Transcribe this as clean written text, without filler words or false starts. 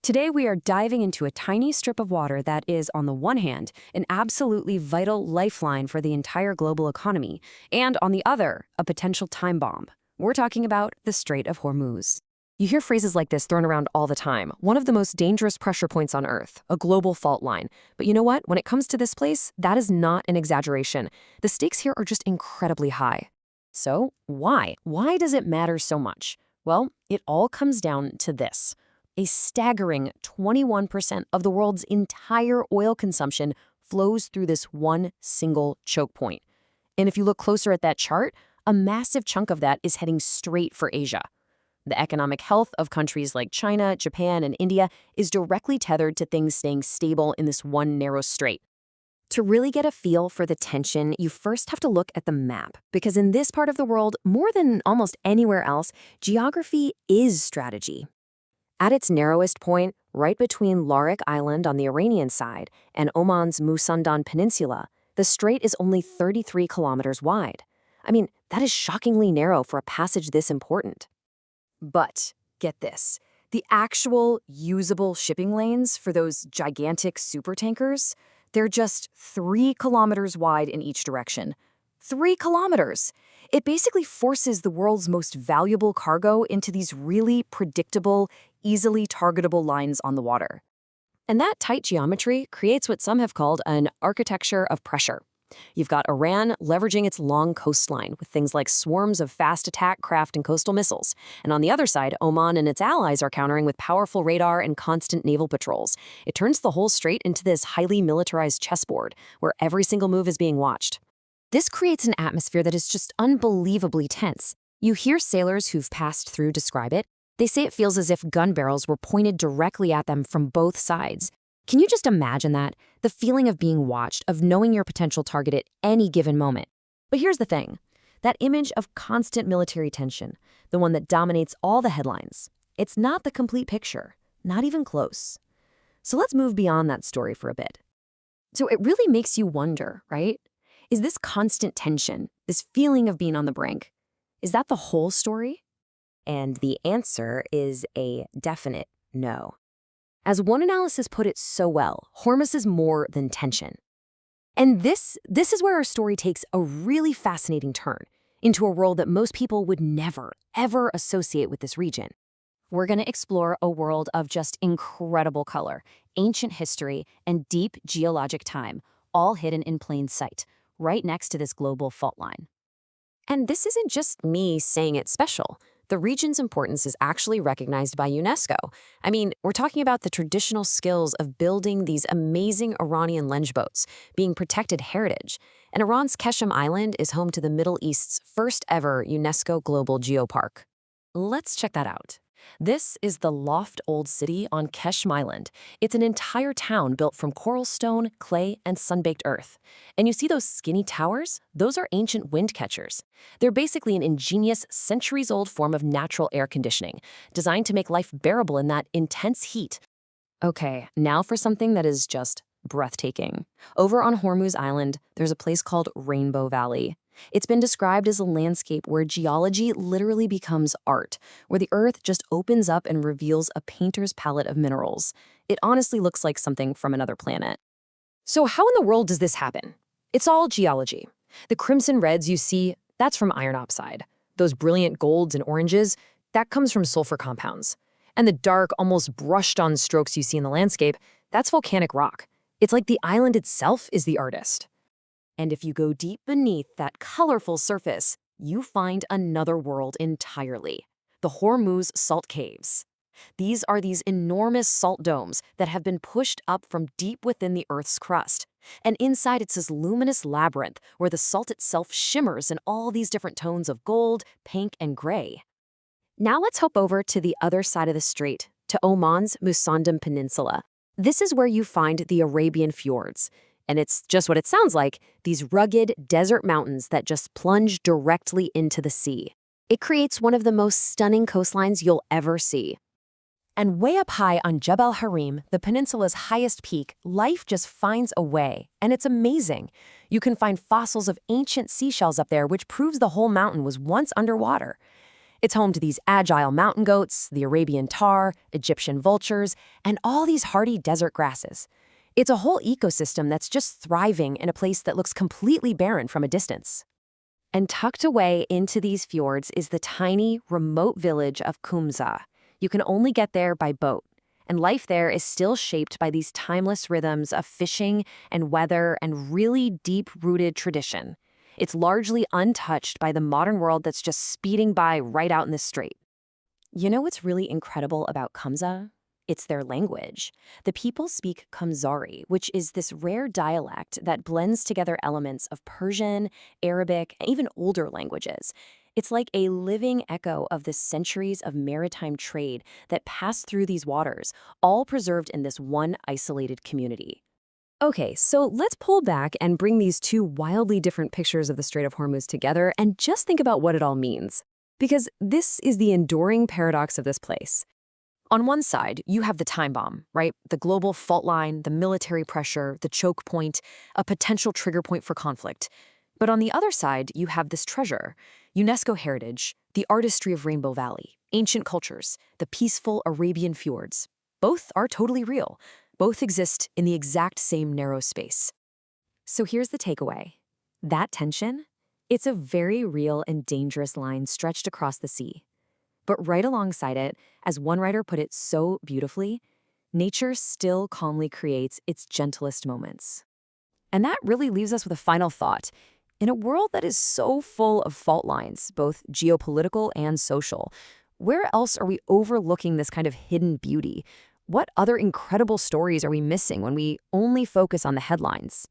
Today, we are diving into a tiny strip of water that is, on the one hand, an absolutely vital lifeline for the entire global economy, and on the other, a potential time bomb. We're talking about the Strait of Hormuz. You hear phrases like this thrown around all the time. One of the most dangerous pressure points on Earth, a global fault line. But you know what? When it comes to this place, that is not an exaggeration. The stakes here are just incredibly high. So, why? Why does it matter so much? Well, it all comes down to this. A staggering 21% of the world's entire oil consumption flows through this one single choke point. And if you look closer at that chart, a massive chunk of that is heading straight for Asia. The economic health of countries like China, Japan, and India is directly tethered to things staying stable in this one narrow strait. To really get a feel for the tension, you first have to look at the map, because in this part of the world, more than almost anywhere else, geography is strategy. At its narrowest point, right between Larik Island on the Iranian side and Oman's Musandan Peninsula, the strait is only 33 kilometers wide. I mean, that is shockingly narrow for a passage this important. But, get this, the actual usable shipping lanes for those gigantic supertankers, they're just 3 kilometers wide in each direction. 3 kilometers! It basically forces the world's most valuable cargo into these really predictable, easily targetable lines on the water. And that tight geometry creates what some have called an architecture of pressure. You've got Iran leveraging its long coastline with things like swarms of fast attack craft and coastal missiles. And on the other side, Oman and its allies are countering with powerful radar and constant naval patrols. It turns the whole strait into this highly militarized chessboard, where every single move is being watched. This creates an atmosphere that is just unbelievably tense. You hear sailors who've passed through describe it. They say it feels as if gun barrels were pointed directly at them from both sides. Can you just imagine that? The feeling of being watched, of knowing your potential target at any given moment. But here's the thing. That image of constant military tension, the one that dominates all the headlines, it's not the complete picture, not even close. So let's move beyond that story for a bit. So it really makes you wonder, right? Is this constant tension, this feeling of being on the brink, is that the whole story? And the answer is a definite no. As one analysis put it so well, Hormuz is more than tension. And this is where our story takes a really fascinating turn into a world that most people would never, ever associate with this region. We're going to explore a world of just incredible color, ancient history, and deep geologic time, all hidden in plain sight, right next to this global fault line. And this isn't just me saying it's special. The region's importance is actually recognized by UNESCO. I mean, we're talking about the traditional skills of building these amazing Iranian lenge boats, being protected heritage. And Iran's Keshem Island is home to the Middle East's first ever UNESCO Global Geopark. Let's check that out. This is the Loft Old City on Keshem Island. It's an entire town built from coral stone, clay, and sun-baked earth. And you see those skinny towers? Those are ancient wind catchers. They're basically an ingenious, centuries-old form of natural air conditioning, designed to make life bearable in that intense heat. Okay, now for something that is just breathtaking. Over on Hormuz Island, there's a place called Rainbow Valley. It's been described as a landscape where geology literally becomes art, where the earth just opens up and reveals a painter's palette of minerals. It honestly looks like something from another planet. So how in the world does this happen? It's all geology. The crimson reds you see, that's from iron oxide. Those brilliant golds and oranges, that comes from sulfur compounds. And the dark, almost brushed-on strokes you see in the landscape, that's volcanic rock. It's like the island itself is the artist. And if you go deep beneath that colorful surface, you find another world entirely, the Hormuz Salt Caves. These are these enormous salt domes that have been pushed up from deep within the Earth's crust. And inside it's this luminous labyrinth where the salt itself shimmers in all these different tones of gold, pink, and gray. Now let's hop over to the other side of the strait, to Oman's Musandan Peninsula. This is where you find the Arabian fjords. And it's just what it sounds like, these rugged desert mountains that just plunge directly into the sea. It creates one of the most stunning coastlines you'll ever see. And way up high on Jebel Harim, the peninsula's highest peak, life just finds a way, and it's amazing. You can find fossils of ancient seashells up there, which proves the whole mountain was once underwater. It's home to these agile mountain goats, the Arabian tar, Egyptian vultures, and all these hardy desert grasses. It's a whole ecosystem that's just thriving in a place that looks completely barren from a distance. And tucked away into these fjords is the tiny, remote village of Kumza. You can only get there by boat, and life there is still shaped by these timeless rhythms of fishing and weather and really deep-rooted tradition. It's largely untouched by the modern world that's just speeding by right out in the strait. You know what's really incredible about Kumza? It's their language. The people speak Kumzari, which is this rare dialect that blends together elements of Persian, Arabic, and even older languages. It's like a living echo of the centuries of maritime trade that passed through these waters, all preserved in this one isolated community. Okay, so let's pull back and bring these two wildly different pictures of the Strait of Hormuz together and just think about what it all means. Because this is the enduring paradox of this place. On one side, you have the time bomb, right? The global fault line, the military pressure, the choke point, a potential trigger point for conflict. But on the other side, you have this treasure, UNESCO heritage, the artistry of Rainbow Valley, ancient cultures, the peaceful Arabian fjords. Both are totally real. Both exist in the exact same narrow space. So here's the takeaway. That tension? It's a very real and dangerous line stretched across the sea. But right alongside it, as one writer put it so beautifully, nature still calmly creates its gentlest moments. And that really leaves us with a final thought. In a world that is so full of fault lines, both geopolitical and social, where else are we overlooking this kind of hidden beauty? What other incredible stories are we missing when we only focus on the headlines?